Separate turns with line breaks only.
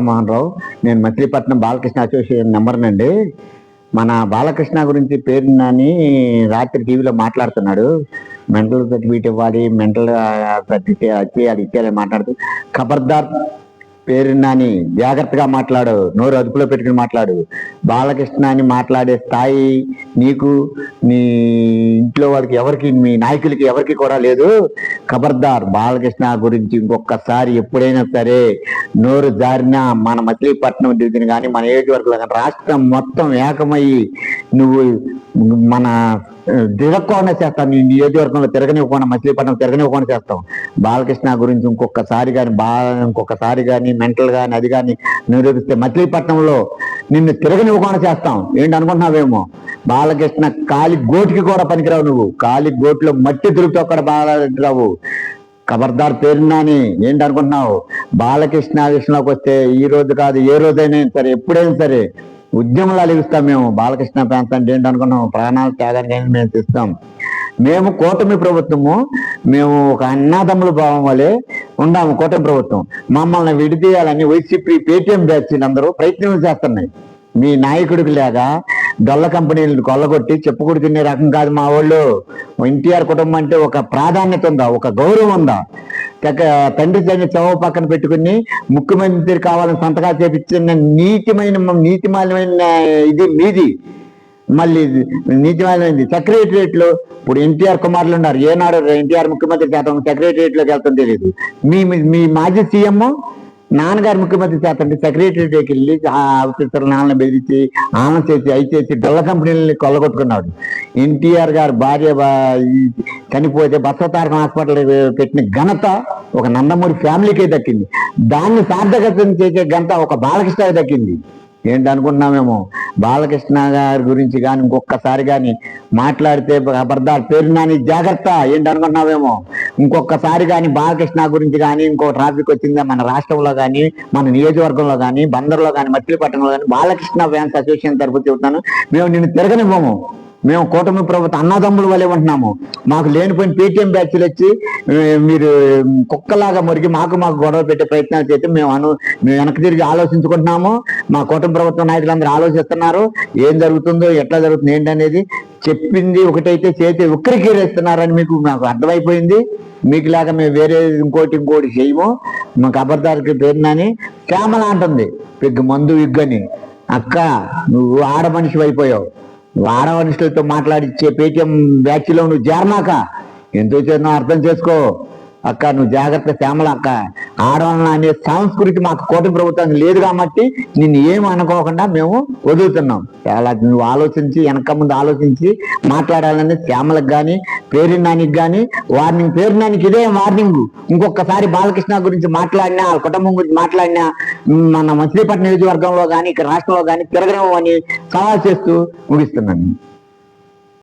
మోహన్ రావు. నేను మచిలీపట్నం బాలకృష్ణ అసోసియేషన్ మెంబర్నండి. మన బాలకృష్ణ గురించి పేరుని రాత్రి టీవీలో మాట్లాడుతున్నాడు. మెంటల్ సర్టిఫికేట్ ఇవ్వాలి, మెంటల్ సర్టిఫికేట్ ఇచ్చేయాలని మాట్లాడుతూ ఖబర్దార్ పేరుని జాగ్రత్తగా మాట్లాడు, నోరు అదుపులో పెట్టుకుని మాట్లాడు. బాలకృష్ణ అని మాట్లాడే స్థాయి నీకు, నీ ఇంట్లో వాళ్ళకి ఎవరికి, మీ నాయకులకి ఎవరికి కూడా లేదు. ఖబర్దార్ బాలకృష్ణ గురించి ఇంకొకసారి ఎప్పుడైనా సరే నోరు జారినా మన మచిలీపట్నం డివిజన్ కానీ మన నియోజకవర్గంలో కానీ రాష్ట్రం మొత్తం ఏకమయ్యి నువ్వు మన తిరగకుండా చేస్తాం. నీ నియోజకవర్గంలో తిరగనివ్వకుండా, మచిలీపట్నం తిరగనివ్వకుండా చేస్తాం. బాలకృష్ణ గురించి ఇంకొకసారి కానీ మెంటల్ కానీ అది కానీ నిరూపిస్తే మచిలీపట్నంలో నిన్ను తిరగనివ్వకుండా చేస్తాం. ఏంటి అనుకుంటున్నావేమో? బాలకృష్ణ కాలి గోటికి కూడా పనికిరావు. నువ్వు కాలి గోటిలో మట్టి తిరుగుతూ అక్కడ బాలరావు. ఖబర్దార్ పేరున్నాని ఏంటి అనుకుంటున్నావు? బాలకృష్ణ విషయంలోకి వస్తే ఈ రోజు కాదు, ఏ రోజైనా సరే, ఎప్పుడైనా సరే ఉద్యమంలో అలిగిస్తాం. మేము బాలకృష్ణ ప్రాంతం అంటే ఏంటి అనుకున్నాం? ప్రాణాలు త్యాగానికి మేము తెస్తాం. మేము కూటమి ప్రభుత్వము, మేము ఒక అన్నాదమ్ముల భావం వల్లే ఉండాము. కూటమి ప్రభుత్వం మమ్మల్ని విడిదీయాలని వైసీపీ పేటీఎం బ్యాచీలు అందరూ ప్రయత్నం చేస్తున్నాయి. మీ నాయకుడికి లేగా డొల్ల కంపెనీలను కొల్లగొట్టి చెప్పుకుడు తినే రకం కాదు మా వాళ్ళు. ఎన్టీఆర్ కుటుంబం అంటే ఒక ప్రాధాన్యత ఉందా, ఒక గౌరవం ఉందా? తండ్రి తండ్రి చవ పక్కన పెట్టుకుని ముఖ్యమంత్రి కావాలని సంతకాలు చేపించిన నీతిమాలమైన ఇది మీది. మళ్ళీ నీతిమాలమైంది సెక్రటరియట్లో. ఇప్పుడు ఎన్టీఆర్ కుమారులు ఉన్నారు, ఏనాడు ఎన్టీఆర్ ముఖ్యమంత్రి చేత సెక్రటరియట్లోకి వెళ్తాం తెలియదు. మీ మాజీ సీఎం నాన్నగారు ముఖ్యమంత్రి చేతండి సెక్రటరీకి వెళ్ళి ఆఫీసర్లు నాన్న బెదిరించి ఆమె చేసి అయిచేసి డొల్ల కంపెనీలని కొల్లగొట్టుకున్నాడు. ఎన్టీఆర్ గారు భార్య చనిపోతే బసవతారకం హాస్పిటల్ పెట్టిన ఘనత ఒక నందమూరి ఫ్యామిలీకే దక్కింది. దాన్ని సార్థకతం చేసే ఘనత ఒక బాలకృష్ణకి దక్కింది. ఏంటి అనుకుంటున్నామేమో? బాలకృష్ణ గారి గురించి కానీ ఇంకొకసారి కానీ మాట్లాడితే ఖబర్దార్ పేరునాని జాగ్రత్త. ఏంటి అనుకుంటున్నామేమో? ఇంకొకసారి కానీ బాలకృష్ణ గురించి కానీ ఇంకో ట్రాఫిక్ వచ్చిందా మన రాష్ట్రంలో కానీ, మన నియోజకవర్గంలో కానీ, బందర్లో కానీ, మచిలీపట్నంలో కానీ బాలకృష్ణ ఫ్యాన్స్ అసోసియేషన్ తరఫు చెబుతాను, మేము నిన్ను తిరగనివ్వము. మేము కూటమి ప్రభుత్వం అన్నదమ్ముల వల్లే ఉంటున్నాము. మాకు లేనిపోయిన పేటీఎం బ్యాచ్లు వచ్చి మీరు కుక్కలాగా మురిగి మాకు గొడవ పెట్టే ప్రయత్నాలు చేస్తే మేము వెనక్కి తిరిగి ఆలోచించుకుంటున్నాము. మా కూటమి ప్రభుత్వ నాయకులందరూ ఆలోచిస్తున్నారు ఏం జరుగుతుందో, ఎట్లా జరుగుతుంది ఏంటనేది. చెప్పింది ఒకటైతే చేతి ఉక్కిరికిరేస్తున్నారని మాకు అర్థమైపోయింది. మీకు లాగా మేము వేరే ఇంకోటి చేయము. మాకు అబద్ధాలకి పేరునని శ్యామల అంటుంది మందు విగ్గని. అక్క నువ్వు ఆడ మనిషి అయిపోయావు. ఆడ మనుషులతో మాట్లాడిచ్చే పేటీఎం బ్యాచ్లో నువ్వు చేరమాక. ఎంతో చేరినా అర్థం చేసుకో అక్క. నువ్వు జాగ్రత్త శ్యామల అక్క. ఆడవాళ్ళ అనే సంస్కృతి మాకు కూటమి ప్రభుత్వానికి లేదు కాబట్టి నిన్ను ఏమి అనుకోకుండా మేము వదులుతున్నాం. చాలా నువ్వు ఆలోచించి వెనక ముందు ఆలోచించి మాట్లాడాలని శ్యామలకు కానీ పేరునానికి కానీ వార్నింగ్. పేరునానికి ఇదే వార్నింగ్. ఇంకొకసారి బాలకృష్ణ గురించి మాట్లాడినా, వాళ్ళ కుటుంబం గురించి మాట్లాడినా మన మచిలీపట్నం నియోజకవర్గంలో కానీ ఇక్కడ రాష్ట్రంలో కానీ తిరగడం అని సవాల్ చేస్తూ ముగిస్తున్నాను.